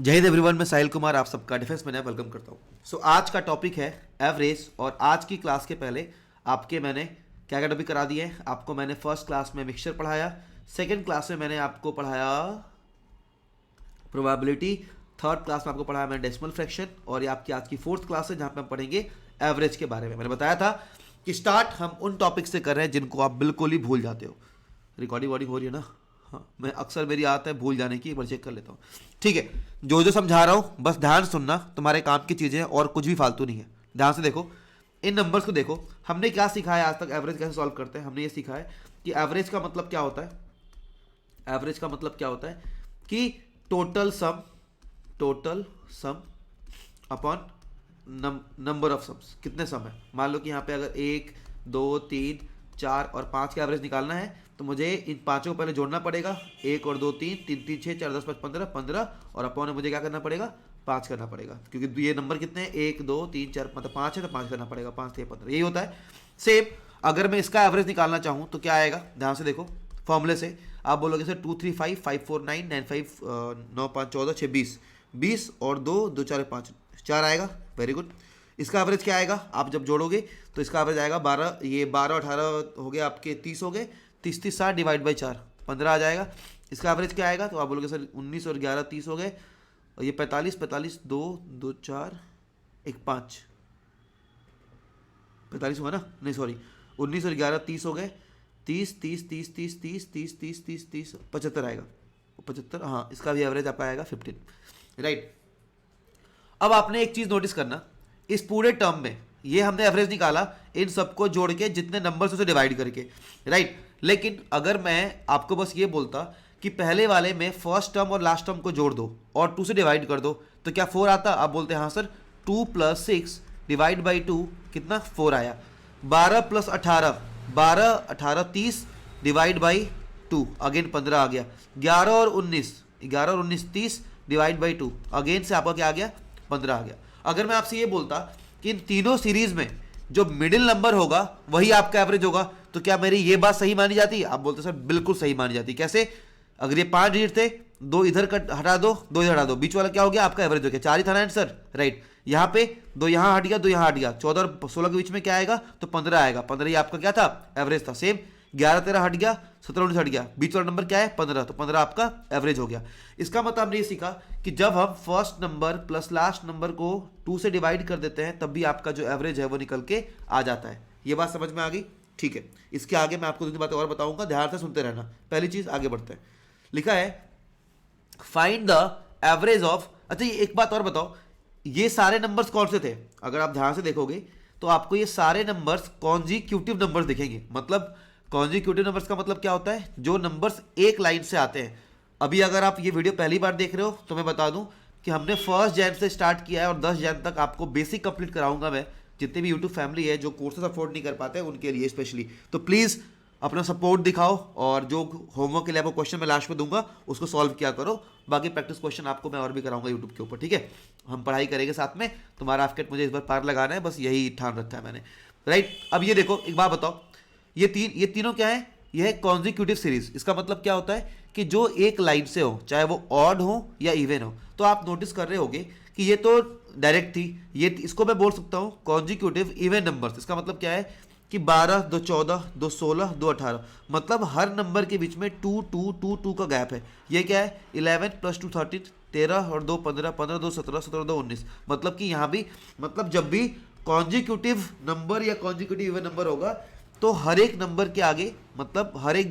जय हिंद एवरीवन, मैं साहिल कुमार आप सबका डिफेंस में वेलकम करता हूँ। आज का टॉपिक है एवरेज। और आज की क्लास के पहले आपके मैंने क्या क्या टॉपिक करा दिए हैं। आपको मैंने फर्स्ट क्लास में मिक्सचर पढ़ाया, सेकंड क्लास में मैंने आपको पढ़ाया प्रोबेबिलिटी, थर्ड क्लास में आपको पढ़ाया मैंने डेसिमल फ्रैक्शन, और ये आपकी आज की फोर्थ क्लास है जहाँ पे हम पढ़ेंगे एवरेज के बारे में। मैंने बताया था कि स्टार्ट हम उन टॉपिक से कर रहे हैं जिनको आप बिल्कुल ही भूल जाते हो। रिकॉर्डिंग वॉर्डिंग हो रही है ना? हाँ, मैं अक्सर मेरी आदत है भूल जाने की, एक बार चेक कर लेता हूँ। ठीक है, जो जो समझा रहा हूँ बस ध्यान सुनना, तुम्हारे काम की चीज़ें और कुछ भी फालतू नहीं है। ध्यान से देखो, इन नंबर्स को देखो। हमने क्या सीखा है आज तक, एवरेज कैसे सॉल्व करते हैं। हमने ये सीखा है कि एवरेज का मतलब क्या होता है। एवरेज का मतलब क्या होता है कि total sum upon number of sums. कितने सम है, मान लो कि यहाँ पे अगर 1 2 3 4 और 5 का एवरेज निकालना है तो मुझे इन पांचों को पहले जोड़ना पड़ेगा। 1 और 2 3, 3 3 6 4 10 5 15 और अपॉन में मुझे क्या करना पड़ेगा, 5 करना पड़ेगा, क्योंकि ये नंबर कितने हैं 1 2 3 4 मतलब 5 है तो 5 करना पड़ेगा, 5 3 15, यही होता है। सेम अगर मैं इसका एवरेज निकालना चाहूँ तो क्या आएगा, ध्यान से देखो फॉर्मूले से। आप बोलोगे सर 2 3 5 5 4 9 9 5 9 5 14 6 20, 20 और 2 2 4 5 4 आएगा। Very good. इसका एवरेज क्या आएगा, आप जब जोड़ोगे तो इसका एवरेज आएगा 12, ये 12 18 हो गए आपके 30 हो गए, 30 30 60 डिवाइड बाई 4 15 आ जाएगा। इसका एवरेज क्या आएगा, तो आप बोलोगे सर 19 और 11 30 हो गए, और ये 45 45 2 2 4 1 5 45 हुआ ना, नहीं सॉरी 19 और 11 30 हो गए, 30 30 30 30 30 30 30 30 30 75 आएगा, 75। हाँ, इसका भी एवरेज आपका आएगा 15, राइट। अब आपने एक चीज़ नोटिस करना, इस पूरे टर्म में ये हमने एवरेज निकाला इन सबको जोड़ के जितने नंबर्स उसे डिवाइड करके, राइट। लेकिन अगर मैं आपको बस ये बोलता कि पहले वाले में फर्स्ट टर्म और लास्ट टर्म को जोड़ दो और 2 से डिवाइड कर दो तो क्या 4 आता, आप बोलते हैं हाँ सर। 2 + 6 डिवाइड बाई 2 कितना 4 आया। 12 + 18 12 18 30 डिवाइड बाई 2 अगेन 15 आ गया। 11 और 19 30 डिवाइड बाई 2 अगेन से आपका क्या आ गया, 15 आ गया। अगर मैं आपसे ये बोलता कि इन तीनों सीरीज में जो मिडिल नंबर होगा वही आपका एवरेज होगा, तो क्या मेरी ये बात सही मानी जाती है, आप बोलते सर बिल्कुल सही मानी जाती। कैसे, अगर ये 5 डिजिट थे, 2 इधर हटा दो, 2 इधर हटा दो, बीच वाला क्या हो गया आपका एवरेज हो गया, 4 ही था ना आंसर, राइट। यहाँ पे 2 यहाँ हट गया, 2 यहाँ हट गया, 14 और 16 के बीच में क्या आएगा, तो 15 आएगा। 15 ही आपका क्या था, एवरेज था। सेम 11 13 हट गया, 17 19 हट गया, बीच वाला नंबर क्या है 15, तो 15 आपका एवरेज हो गया। इसका मतलब हमने ये सीखा कि जब हम first number plus last number को 2 से डिवाइड कर देते हैं तब भी आपका जो एवरेज है वो निकल के आ जाता है। ये बात समझ में आ गई? ठीक है, इसके आगे मैं आपको 2 बातें और बताऊंगा, ध्यान से सुनते रहना। पहली चीज, आगे बढ़ते हैं। लिखा है फाइंड द एवरेज ऑफ। अच्छा, ये एक बात और बताओ, ये सारे नंबर्स कौन से थे? अगर आप ध्यान से देखोगे तो आपको ये सारे नंबर्स कॉन्जिक्यूटिव नंबर्स दिखेंगे। मतलब कॉन्जिक्यूटिव नंबर्स का मतलब क्या होता है, जो नंबर्स एक लाइन से आते हैं। अभी अगर आप ये वीडियो पहली बार देख रहे हो तो मैं बता दूं कि हमने 1 जैन से स्टार्ट किया है और 10 जैन तक आपको बेसिक कंप्लीट कराऊंगा मैं। जितने भी यूट्यूब फैमिली है जो कोर्सेज अफोर्ड नहीं कर पाते हैं उनके लिए स्पेशली, तो प्लीज़ अपना सपोर्ट दिखाओ, और जो होमवर्क के लिए आपको क्वेश्चन मैं लास्ट में दूंगा उसको सॉल्व किया करो। बाकी प्रैक्टिस क्वेश्चन आपको मैं और भी कराऊंगा यूट्यूब के ऊपर, ठीक है। हम पढ़ाई करेंगे साथ में, तुम्हारा आफकेट मुझे इस बार पार लगाना है, बस यही ठान रखा है मैंने, राइट। अब ये देखो, एक बात बताओ, ये तीनों क्या है, यह है कॉन्जिक्यूटिव सीरीज। इसका मतलब क्या होता है कि जो एक लाइन से हो, चाहे वो ऑड हो या इवन हो। तो आप नोटिस कर रहे होगे कि ये तो डायरेक्ट थी, ये इसको मैं बोल सकता हूँ कॉन्जिक्यूटिव इवन नंबर्स। इसका मतलब क्या है कि 12 2 14 2 16 2 18, मतलब हर नंबर के बीच में 2 2 2 2 का गैप है। ये क्या है, 11 + 2 13, 13 और 2 15, 15 2 17, 17 2 19। मतलब कि यहाँ भी, मतलब जब भी कॉन्जिक्यूटिव नंबर या कॉन्जिक्यूटिव इवन नंबर होगा तो हर एक नंबर के आगे, मतलब हर एक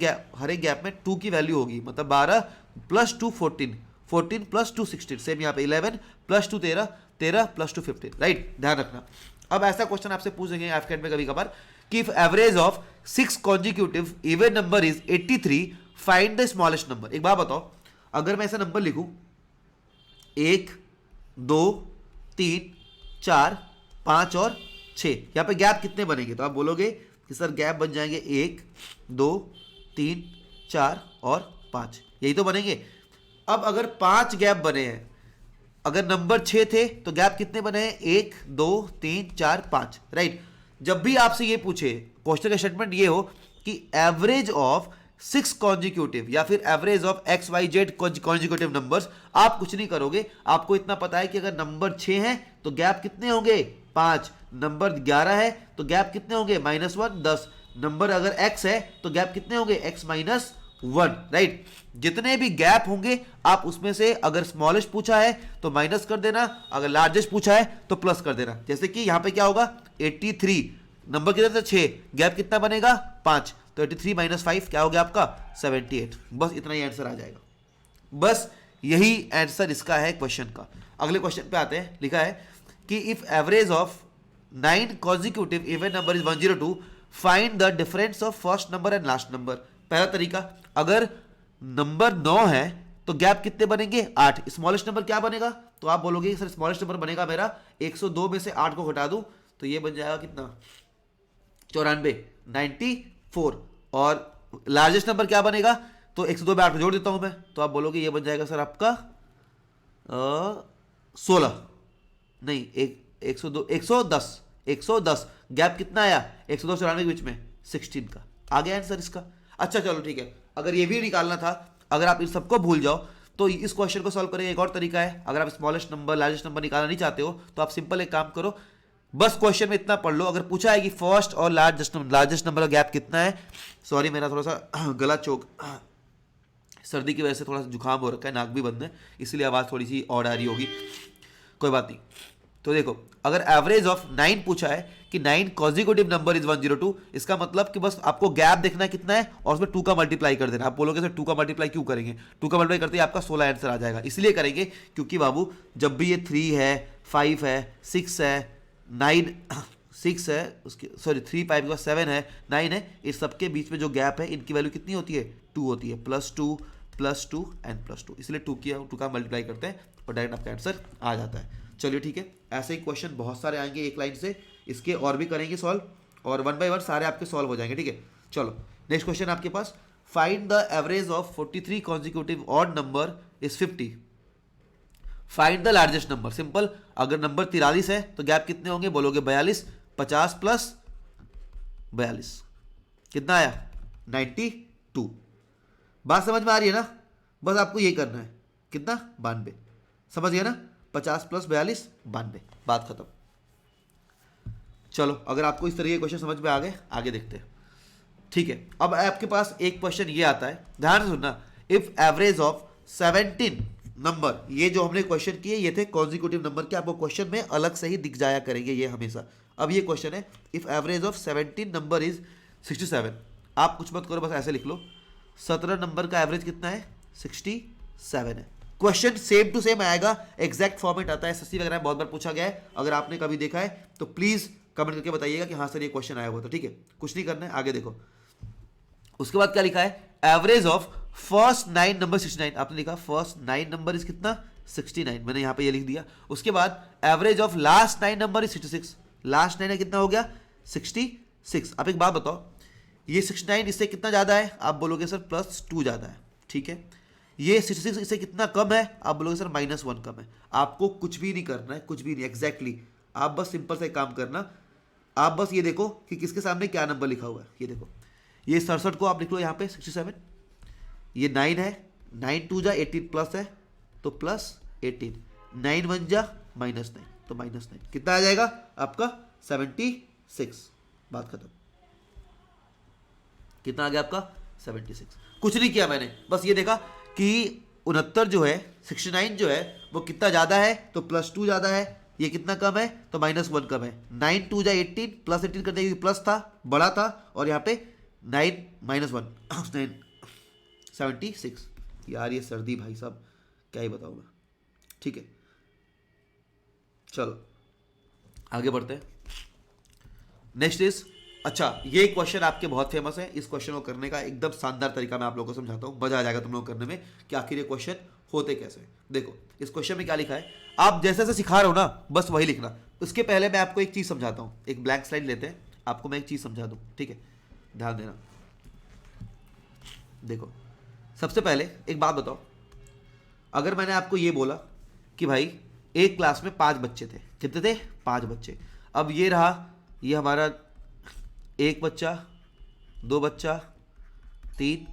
गैप में 2 की वैल्यू होगी। मतलब 12 + 2 14, 14 + 2 16, सेम यहाँ पे 11 + 2 13, 13 + 2 15, राइट। ध्यान रखना। अब ऐसा क्वेश्चन आपसे पूछेंगे एफकेट में कभी कभार कि if average of 6 consecutive even number is 83, find the smallest number. एक बात बताओ, अगर मैं ऐसा नंबर लिखूं 1 2 3 4 5 और 6, यहाँ पे गैप कितने बनेंगे, तो आप बोलोगे कि सर गैप बन जाएंगे 1 2 3 4 और 5, यही तो बनेंगे। अब अगर 5 गैप बने हैं, अगर नंबर 6 थे तो गैप कितने बने हैं, 1 2 3 4 5, राइट। जब भी आपसे ये पूछे, क्वेश्चन का स्टेटमेंट ये हो कि एवरेज ऑफ 6 कॉन्जिक्यूटिव या फिर average of x y z consecutive numbers, आप कुछ नहीं करोगे, आपको इतना पता है कि अगर नंबर 6 है तो गैप कितने होंगे 5, नंबर 11 है तो गैप कितने होंगे -1 10, नंबर अगर x है तो गैप कितने होंगे x -1, राइट। जितने भी गैप होंगे आप उसमें से अगर स्मॉलेस्ट पूछा है तो माइनस कर देना, अगर लार्जेस्ट पूछा है तो प्लस कर देना। जैसे कि यहां पे क्या होगा 83, नंबर कितने थे 6, गैप कितना बनेगा 5, तो 83 - 5 क्या हो गया आपका 78। बस इतना ही आंसर आ जाएगा, बस यही आंसर इसका है क्वेश्चन का। अगले क्वेश्चन पे आते हैं, लिखा है कि if average of 9 consecutive even number is 102, find the difference of first number and last number. पहला तरीका, अगर नंबर 9 है तो गैप कितने बनेंगे 8, स्मॉलेस्ट नंबर क्या बनेगा, तो आप बोलोगे सर स्मॉलेस्ट नंबर बनेगा मेरा 102 में से 8 को घटा दूं तो ये बन जाएगा कितना 94 94, और लार्जेस्ट नंबर क्या बनेगा, तो 102 में 8 को जोड़ देता हूं मैं, तो आप बोलोगे ये बन जाएगा सर आपका 16 नहीं 110 गैप कितना आया 102 से 94 के बीच में 16 का, आ गया आंसर इसका। अच्छा चलो ठीक है, अगर ये भी निकालना था, अगर आप इन सबको भूल जाओ तो इस क्वेश्चन को सॉल्व करेंगे एक और तरीका है। अगर आप स्मॉलेस्ट नंबर लार्जेस्ट नंबर निकालना नहीं चाहते हो तो आप सिंपल एक काम करो, बस क्वेश्चन में इतना पढ़ लो, अगर पूछा है कि फर्स्ट और लार्जेस्ट नंबर का गैप कितना है, सॉरी मेरा थोड़ा सा गला चोक, सर्दी की वजह से थोड़ा सा जुकाम हो रखा है, नाक भी बंद है, इसलिए आवाज़ थोड़ी सी और आ रही होगी, कोई बात नहीं। तो देखो अगर एवरेज ऑफ 9 पूछा है कि 9 कॉन्जिक्यूटिव नंबर इज 102, इसका मतलब कि बस आपको गैप देखना है कितना है और उसमें 2 का मल्टीप्लाई कर देना। आप बोलोगे सर 2 का मल्टीप्लाई क्यों करेंगे, 2 का मल्टीप्लाई करते ही आपका 16 आंसर आ जाएगा, इसलिए करेंगे क्योंकि बाबू जब भी ये 3 है 5 है 6 है 9 6 है उसके सॉरी 3 5 के बाद 7 है 9 है, इस सबके बीच में जो गैप है इनकी वैल्यू कितनी होती है 2 होती है, +2 एंड +2, इसलिए 2 का मल्टीप्लाई करते हैं और डायरेक्ट आपका आंसर आ जाता है। चलिए ठीक है, ऐसे ही क्वेश्चन बहुत सारे आएंगे एक लाइन से, इसके और भी करेंगे सॉल्व, और 1 बाय 1 सारे आपके सॉल्व हो जाएंगे, ठीक है। चलो नेक्स्ट क्वेश्चन आपके पास, find the average of 43 consecutive odd number is 50, find the largest number. Simple, अगर नंबर 43 है तो गैप कितने होंगे, बोलोगे 42, 50 + 42 कितना आया 92। बात समझ में आ रही है ना, बस आपको यही करना है, कितना 92, समझ गया ना, 50 + 42 92, बात खत्म। चलो अगर आपको इस तरीके के क्वेश्चन समझ में आ गए, आगे देखते हैं, ठीक है। अब आपके पास एक क्वेश्चन ये आता है, ध्यान से सुनना, इफ एवरेज ऑफ 17 नंबर, ये जो हमने क्वेश्चन किए ये थे कॉन्जिक्यूटिव नंबर के, आपको क्वेश्चन में अलग से ही दिख जाया करेंगे ये हमेशा। अब ये क्वेश्चन है if average of 17 number is 67, आप कुछ मत करो, बस ऐसे लिख लो 17 नंबर का एवरेज कितना है 67 है। क्वेश्चन सेम टू सेम आएगा, एग्जैक्ट फॉर्मेट आता है, एसएससी वगैरह में बहुत बार पूछा गया है, अगर आपने कभी देखा है तो प्लीज कमेंट करके बताइएगा कि हाँ सर ये क्वेश्चन आया हुआ था, ठीक है। कुछ नहीं करना है, आगे देखो। उसके बाद क्या लिखा है, एवरेज ऑफ फर्स्ट 9 नंबर 69, आपने लिखा फर्स्ट 9 नंबर इज कितना 69, मैंने यहां पे ये लिख दिया। उसके बाद average of last 9 number is 66, last 9 कितना हो गया 66। आप एक बात बताओ, ये 69 इससे कितना ज्यादा है, आप बोलोगे सर +2 ज्यादा है, ठीक है। ये 66 इससे कितना कम है, आप बोलोगे सर -1 कम है। आपको कुछ भी नहीं करना है, कुछ भी नहीं, एग्जैक्टली आप बस सिंपल से काम करना, आप बस ये देखो कि किसके सामने क्या नंबर लिखा हुआ है, ये देखो, ये 67 को आप लिख लो यहाँ पे 67, ये 9 है, 9 2 जा 18 प्लस है तो +18, 9 1 जा -9 तो -9, कितना आ जाएगा आपका 76, बात खत्म। कितना आ गया आपका 76, कुछ नहीं किया मैंने, बस ये देखा कि 69 जो है 69 जो है वो कितना ज़्यादा है तो +2 ज़्यादा है, ये कितना कम है तो -1 कम है, 9 2 जा 18 +18 कर देंगे, प्लस था बड़ा था, और यहाँ पे 9 -1 76। यार ये सर्दी भाई साहब क्या ही बताऊँ मैं, ठीक है। चलो आगे बढ़ते हैं, नेक्स्ट इज, अच्छा ये क्वेश्चन आपके बहुत फेमस है, इस क्वेश्चन को करने का एकदम शानदार तरीका मैं आप लोगों को समझाता हूँ, मजा आ जाएगा तुम लोग करने में कि आखिर ये क्वेश्चन होते कैसे। देखो इस क्वेश्चन में क्या लिखा है, आप जैसे जैसे सिखा रहे हो ना बस वही लिखना। उसके पहले मैं आपको एक चीज समझाता हूँ, एक ब्लैंक स्लाइड लेते हैं, आपको मैं एक चीज समझा दूँ, ठीक है, ध्यान देना। देखो सबसे पहले एक बात बताओ, अगर मैंने आपको ये बोला कि भाई एक क्लास में 5 बच्चे थे, कितने थे 5 बच्चे, अब ये रहा, ये हमारा 1 बच्चा 2 बच्चा 3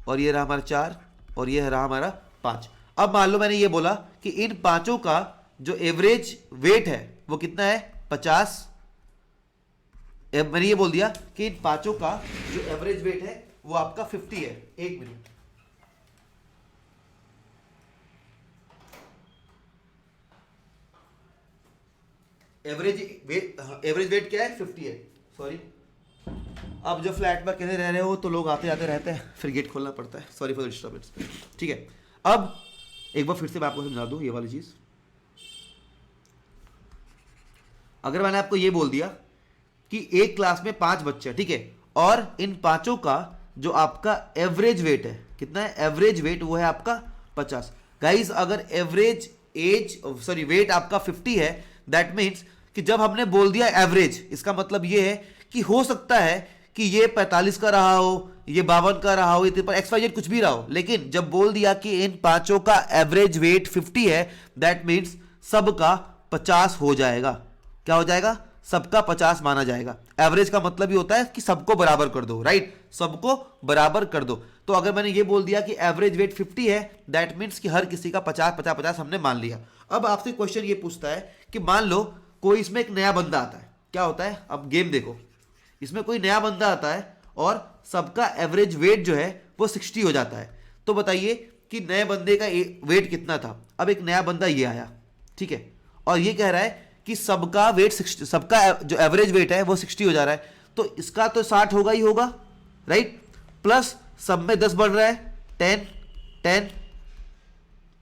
और ये रहा हमारा 4 और ये रहा हमारा 5। अब मान लो मैंने ये बोला कि इन पांचों का जो एवरेज वेट है वो कितना है 50। मैंने ये बोल दिया कि इन पांचों का जो एवरेज वेट है वो आपका 50 है। एक मिनट, एवरेज वेट क्या है 50 है। सॉरी, अब जो फ्लैट में कहते रह रहे हो तो लोग आते जाते रहते हैं, फिर गेट खोलना पड़ता है। Sorry for disturbance. ठीक है, अब एक बार फिर से मैं आपको समझा दूं ये वाली चीज। अगर मैंने आपको ये बोल दिया कि एक क्लास में 5 बच्चे हैं, ठीक है, और इन पांचों का जो आपका एवरेज वेट है कितना है, एवरेज वेट वो है आपका 50। गाइस अगर एवरेज वेट आपका 50 है, दैट मीन्स कि जब हमने बोल दिया एवरेज, इसका मतलब ये है कि हो सकता है कि ये 45 का रहा हो, ये 52 का रहा हो, ये XYZ कुछ भी रहा हो, लेकिन जब बोल दिया कि इन पांचों का एवरेज वेट 50 है, दैट मीन्स सबका 50 हो जाएगा। क्या हो जाएगा, सबका 50 माना जाएगा। एवरेज का मतलब ये होता है कि सबको बराबर कर दो, राइट, सबको बराबर कर दो। तो अगर मैंने ये बोल दिया कि एवरेज वेट 50 है, दैट मीन्स कि हर किसी का 50-50-50 हमने मान लिया। अब आपसे क्वेश्चन ये पूछता है कि मान लो कोई इसमें एक नया बंदा आता है, क्या होता है, अब गेम देखो, इसमें कोई नया बंदा आता है और सबका एवरेज वेट जो है वो 60 हो जाता है। तो बताइए कि नए बंदे का वेट कितना था। अब एक नया बंदा ये आया, ठीक है, और ये कह रहा है कि सबका वेट 60, सबका जो एवरेज वेट है वो 60 हो जा रहा है, तो इसका तो 60 होगा ही होगा, राइट, प्लस सब में 10 बढ़ रहा है, 10,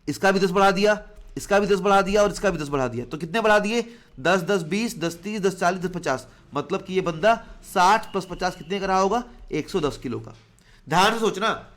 इसका भी 10 बढ़ा दिया, इसका भी 10 बढ़ा दिया और इसका भी 10 बढ़ा दिया। तो कितने बढ़ा दिए, 10, 10, 20, 10, 30, 10, 40, 10, 50। मतलब कि ये बंदा 60 + 50 कितने का रहा होगा, 110 किलो का। ध्यान से सोचना,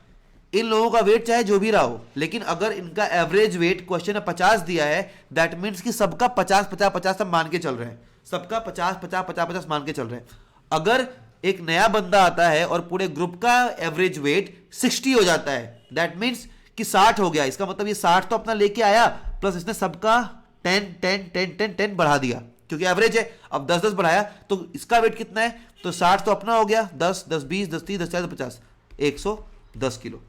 इन लोगों का वेट चाहे जो भी रहा हो, लेकिन अगर इनका एवरेज वेट क्वेश्चन में 50 दिया है, दैट मीन्स कि सबका 50-50-50 सब मान के चल रहे हैं, सबका 50-50-50-50 मान के चल रहे हैं। अगर एक नया बंदा आता है और पूरे ग्रुप का एवरेज वेट 60 हो जाता है, दैट मीन्स कि 60 हो गया। इसका मतलब ये 60 तो अपना लेके आया, प्लस इसने सबका 10 बढ़ा दिया, क्योंकि एवरेज है। अब 10 बढ़ाया तो इसका वेट कितना है, तो 60 तो अपना हो गया, 10, 10, 20, 10, 30, 10, 40, 50, 110 किलो।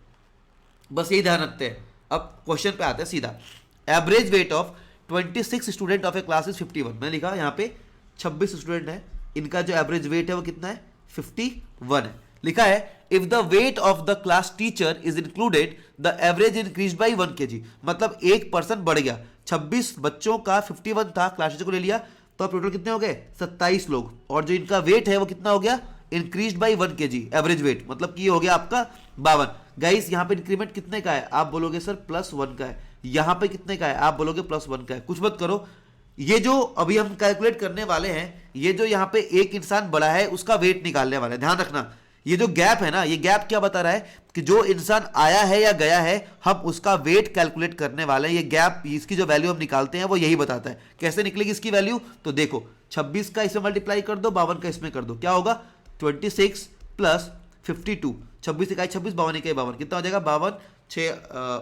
बस यही ध्यान रखते हैं। अब क्वेश्चन पे आते हैं सीधा। Average weight of 26 student of A class is 51। मैंने लिखा यहाँ पे 26 स्टूडेंट है, इनका जो एवरेज वेट है वो कितना है, 51 है। लिखा है if the weight of the class teacher is included the average increase by 1 kg। मतलब 1% बढ़ गया, 26 बच्चों का 51 था, क्लास टीचर को ले लिया, तो अब टोटल कितने हो गए, 27 लोग, और जो इनका वेट है वो कितना हो गया, increase by 1 kg average weight, मतलब कि ये हो गया आपका 52। गाइस यहाँ पे इंक्रीमेंट कितने का है, आप बोलोगे सर +1 का है। यहाँ पे कितने का है, आप बोलोगे +1 का है। कुछ मत करो, ये जो अभी हम कैलकुलेट करने वाले हैं, ये जो यहाँ पे एक इंसान बड़ा है उसका वेट निकालने वाला है। ध्यान रखना, ये जो गैप है ना, ये गैप क्या बता रहा है कि जो इंसान आया है या गया है, हम उसका वेट कैलकुलेट करने वाले हैं। ये गैप, इसकी जो वैल्यू हम निकालते हैं वो यही बताता है। कैसे निकलेगी इसकी वैल्यू, तो देखो 26 का इसमें मल्टीप्लाई कर दो, 52 का इसमें कर दो, क्या होगा 26 + 52, 26 इकाई 26, 52 इकाई 52, कितना हो जाएगा 52, 6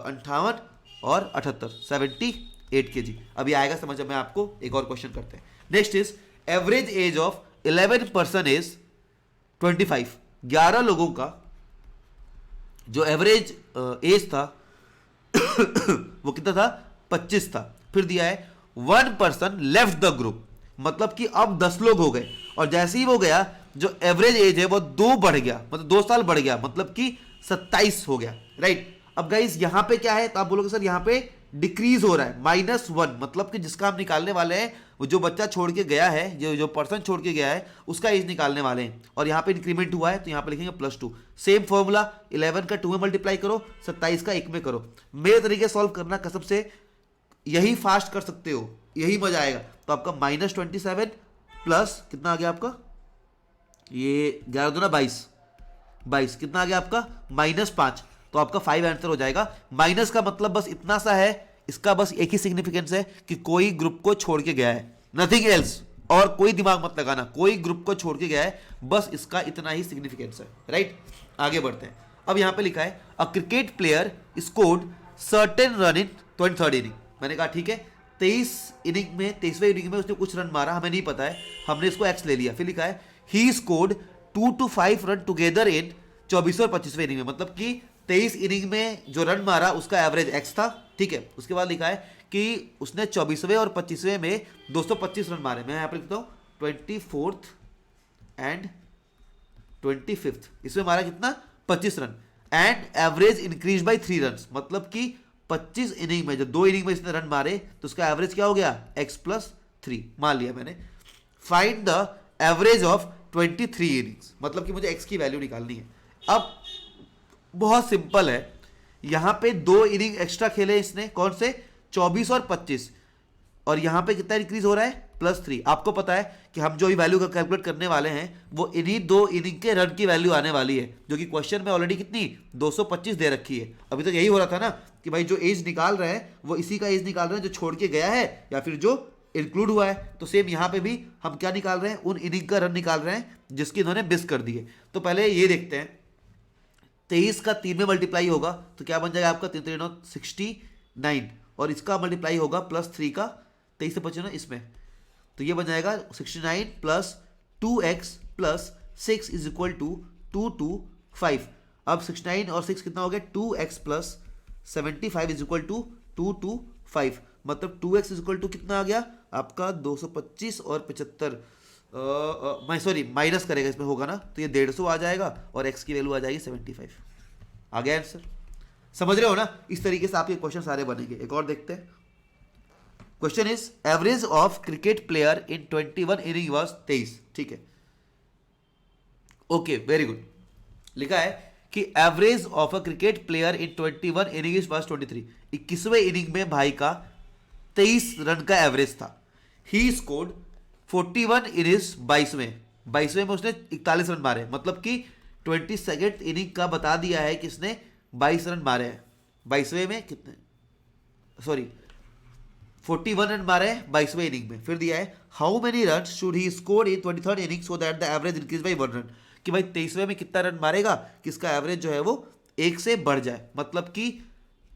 58 और 78, 78 kg। अभी आएगा समझ में आपको। एक और क्वेश्चन करते हैं। Next is average age of 11 person is 25। 11 लोगों का जो एवरेज एज था वो कितना था, 25 था। फिर दिया है 1 पर्सन लेफ्ट द ग्रुप, मतलब कि अब 10 लोग हो गए, और जैसे ही वो गया जो एवरेज एज है वो 2 बढ़ गया, मतलब 2 साल बढ़ गया, मतलब कि 27 हो गया, राइट। अब गाइस यहां पे क्या है, तो आप बोलोगे सर यहां पे डिक्रीज हो रहा है, -1, मतलब कि जिसका हम निकालने वाले हैं वो जो बच्चा छोड़ के गया है, जो पर्सन छोड़ के गया है उसका एज निकालने वाले हैं, और यहाँ पे इंक्रीमेंट हुआ है तो यहाँ पे लिखेंगे +2। सेम फॉर्मूला, 11 का 2 में मल्टीप्लाई करो, 27 का 1 में करो। मेरे तरीके सॉल्व करना कसम से, यही फास्ट कर सकते हो, यही मजा आएगा। तो आपका -27 प्लस कितना आ गया आपका, ये 11 दूना 22, कितना आ गया आपका -5, तो आपका 5 आंसर हो जाएगा। माइनस का मतलब बस इतना सा है, इसका बस एक ही सिग्निफिकेंस है कि कोई ग्रुप को छोड़ के गया है, नथिंग एल्स, और कोई दिमाग मत लगाना, कोई ग्रुप को छोड़ के गया है, बस इसका इतना ही सिग्निफिकेंस है, राइट। आगे बढ़ते हैं। अब यहां पे लिखा है a cricket player scored certain run in 23rd inning. मैंने कहा ठीक है, 23वें इनिंग में उसने कुछ रन मारा, हमें नहीं पता है, हमने इसको एक्स ले लिया। फिर लिखा है he scored 2 to 5 run together in 24वें और 25वें इनिंग में, मतलब कि 23 इनिंग में जो रन मारा उसका एवरेज एक्स था, ठीक है। उसके बाद लिखा है कि उसने 24वें और 25वें में 225 रन मारे। मैं यहाँ पर लिखता हूँ 24th एंड 25th, इसमें मारा कितना 25 run, and average increase by 3 run, मतलब कि 25 इनिंग में जो 2 इनिंग में इसने रन मारे तो उसका एवरेज क्या हो गया x+3 मान लिया मैंने। Find the average of 23 innings, मतलब कि मुझे x की वैल्यू निकालनी है। अब बहुत सिंपल है, यहां पे 2 इनिंग एक्स्ट्रा खेले इसने, कौन से 24 और 25, और यहां पे कितना इंक्रीज हो रहा है +3। आपको पता है कि हम जो भी वैल्यू का कैलकुलेट करने वाले हैं वो इन्हीं 2 इनिंग के रन की वैल्यू आने वाली है, जो कि क्वेश्चन में ऑलरेडी कितनी 225 दे रखी है। अभी तो यही हो रहा था ना कि भाई जो एज निकाल रहे हैं वो इसी का एज निकाल रहे हैं जो छोड़ के गया है या फिर जो इंक्लूड हुआ है। तो सेम यहाँ पे भी हम क्या निकाल रहे हैं, उन इनिंग का रन निकाल रहे हैं जिसकी इन्होंने मिस कर दिए। तो पहले ये देखते हैं, 23 का 3 में मल्टीप्लाई होगा तो क्या बन जाएगा आपका 3 69, और इसका मल्टीप्लाई होगा +3 का 23 से 25 इसमें, तो ये बन जाएगा 69 + 2x + 6 इज इक्वल टू 225। अब 69 और 6 कितना हो गया 2x + 75 इज इक्वल टू 225, मतलब 2x इज इक्वल टू कितना आ गया आपका 225 और 75, मैं सॉरी माइनस करेगा इसमें होगा ना, तो ये 150 आ जाएगा और x की वैल्यू आ जाएगी 75। आ गया आंसर, समझ रहे हो ना। इस तरीके से आपके क्वेश्चन सारे बनेंगे। एक और देखते हैं, question is average of cricket player in 21 inning was 23, ठीक है। ओके वेरी गुड, लिखा है कि average of a cricket player in 21 inning was 23, 21वें इनिंग में भाई का 23 रन का एवरेज था। ही स्कोर्ड 41 इन हिज 22वें में उसने 41 रन मारे, मतलब कि 22nd इनिंग का बता दिया है कि इसने 22 रन मारे हैं। 22वें में कितने, सॉरी 41 रन मारे 22वें इनिंग में। फिर दिया है how many run should he score in 23rd inning so that the average increase by 1 run, कि भाई 23वें में कितना रन मारेगा कि इसका एवरेज जो है वो 1 से बढ़ जाए, मतलब कि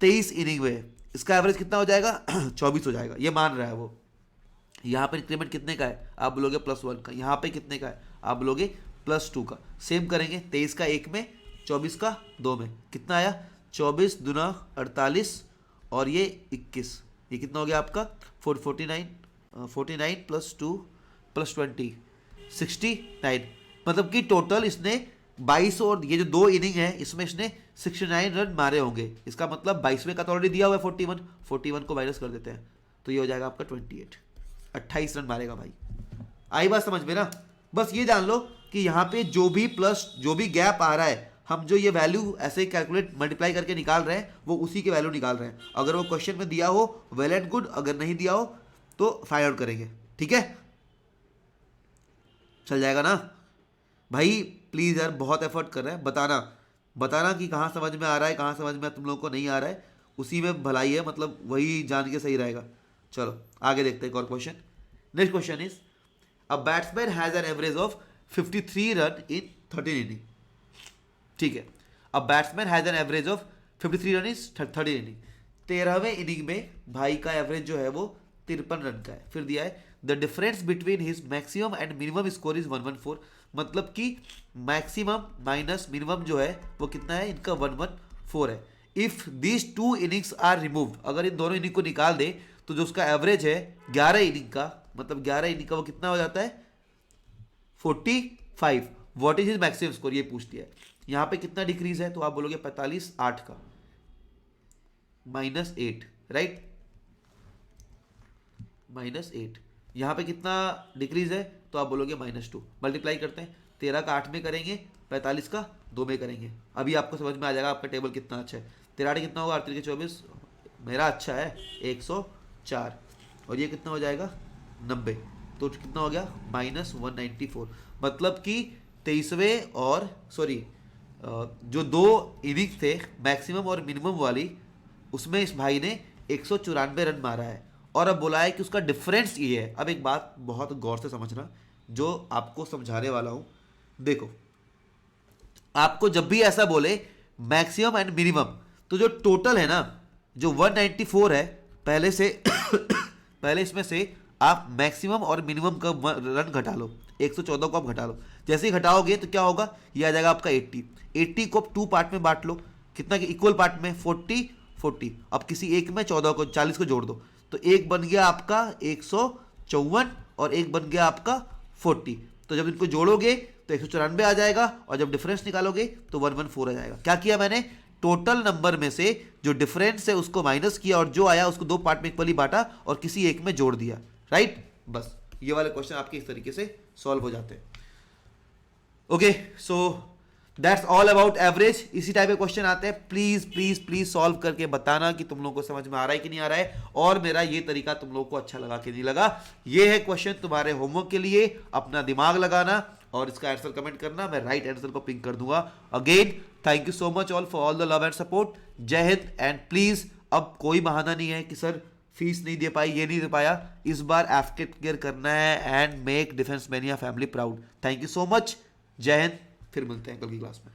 23 इनिंग में इसका एवरेज कितना हो जाएगा 24 हो जाएगा, ये मान रहा है वो। यहाँ पे इंक्रीमेंट कितने का है आप बोलोगे +1 का, यहाँ पे कितने का है आप बोलोगे +2 का। सेम करेंगे, 23 का 1 में, 24 का 2 में, कितना आया 24 दूना 48 और ये 21, ये कितना हो गया आपका 49 + 2 + 20 69, मतलब कि टोटल इसने 22 और ये जो 2 इनिंग है इसमें इसने 69 रन मारे होंगे। इसका मतलब 22वें का तो ऑलरेडी दिया हुआ है 41 को माइनस कर देते हैं तो ये हो जाएगा आपका 28 रन मारेगा भाई। आई बात समझ में ना। बस ये जान लो कि यहाँ पे जो भी गैप आ रहा है, हम जो ये वैल्यू ऐसे कैलकुलेट मल्टीप्लाई करके निकाल रहे हैं वो उसी की वैल्यू निकाल रहे हैं। अगर वो क्वेश्चन में दिया हो वेल एंड गुड, अगर नहीं दिया हो तो फाइंड आउट करेंगे, ठीक है। चल जाएगा ना भाई। प्लीज़ यार बहुत एफर्ट कर रहे हैं, बताना कि कहाँ समझ में आ रहा है, कहाँ समझ में तुम लोगों को नहीं आ रहा है, उसी में भलाई है, मतलब वही जान के सही रहेगा। चलो आगे देखते हैं एक और क्वेश्चन। Next question is a batsman has an average of 53 run in 13 inning, ठीक है। A batsman has an average of 53 run is 13 inning, 13वें इनिंग में भाई का एवरेज जो है वो 53 रन का है। फिर दिया है the difference between his maximum and minimum score is 114, मतलब कि मैक्सिमम माइनस मिनिमम जो है वो कितना है इनका 114 है। If these 2 innings are removed, अगर इन दोनों इनिंग को निकाल दे तो जो उसका एवरेज है 11 इनिंग का, मतलब 11 इनिंग का वो कितना हो जाता है 45। What is his maximum score ये पूछ दिया है। यहाँ पे कितना डिक्रीज है तो आप बोलोगे 45 8 का -8, राइट -8। यहाँ पे कितना डिक्रीज है तो आप बोलोगे -2। मल्टीप्लाई करते हैं, 13 का 8 में करेंगे, 45 का 2 में करेंगे। अभी आपको समझ में आ जाएगा आपका टेबल कितना अच्छा है। 13 कितना होगा 8 के 24, मेरा अच्छा है 104, और ये कितना हो जाएगा 90, तो कितना हो गया -194। मतलब कि 23वें और सॉरी जो 2 इनिंग थे मैक्सिमम और मिनिमम वाली, उसमें इस भाई ने 194 रन मारा है, और अब बोला है कि उसका डिफरेंस ये है। अब एक बात बहुत गौर से समझना जो आपको समझाने वाला हूं। देखो आपको जब भी ऐसा बोले मैक्सिमम एंड मिनिमम, तो जो टोटल है ना जो 194 है पहले से पहले इसमें से आप मैक्सिमम और मिनिमम का रन घटा लो, 114 को आप घटा लो। जैसे ही घटाओगे तो क्या होगा, ये आ जाएगा आपका 80 को आप 2 पार्ट में बांट लो, कितना इक्वल पार्ट में 40 40, अब किसी एक में 14 को 40 को जोड़ दो, तो एक बन गया आपका 154 और एक बन गया आपका 40। तो जब इनको जोड़ोगे तो 194 आ जाएगा और जब डिफरेंस निकालोगे तो 114 आ जाएगा। क्या किया मैंने, टोटल नंबर में से जो डिफरेंस है उसको माइनस किया और जो आया उसको दो पार्ट में इक्वली बांटा और किसी एक में जोड़ दिया, राइट। बस ये वाले क्वेश्चन आपके इस तरीके से सॉल्व हो जाते हैं। Okay, so that's all about average. इसी टाइप के क्वेश्चन आते हैं, प्लीज प्लीज प्लीज सॉल्व करके बताना कि तुम लोगों को समझ में आ रहा है कि नहीं आ रहा है, और मेरा ये तरीका तुम लोगों को अच्छा लगा कि नहीं लगा। ये है क्वेश्चन तुम्हारे होमवर्क के लिए, अपना दिमाग लगाना और इसका आंसर कमेंट करना, मैं राइट आंसर को पिंक कर दूंगा। Again thank you so much all for all the love and support. जय हिंद, एंड प्लीज अब कोई बहाना नहीं है कि सर फीस नहीं दे पाई, ये नहीं दे पाया, इस बार एफकेट क्लियर करना है and make defence mania family proud. Thank you so much, जय हिंद, फिर मिलते हैं कल की क्लास में।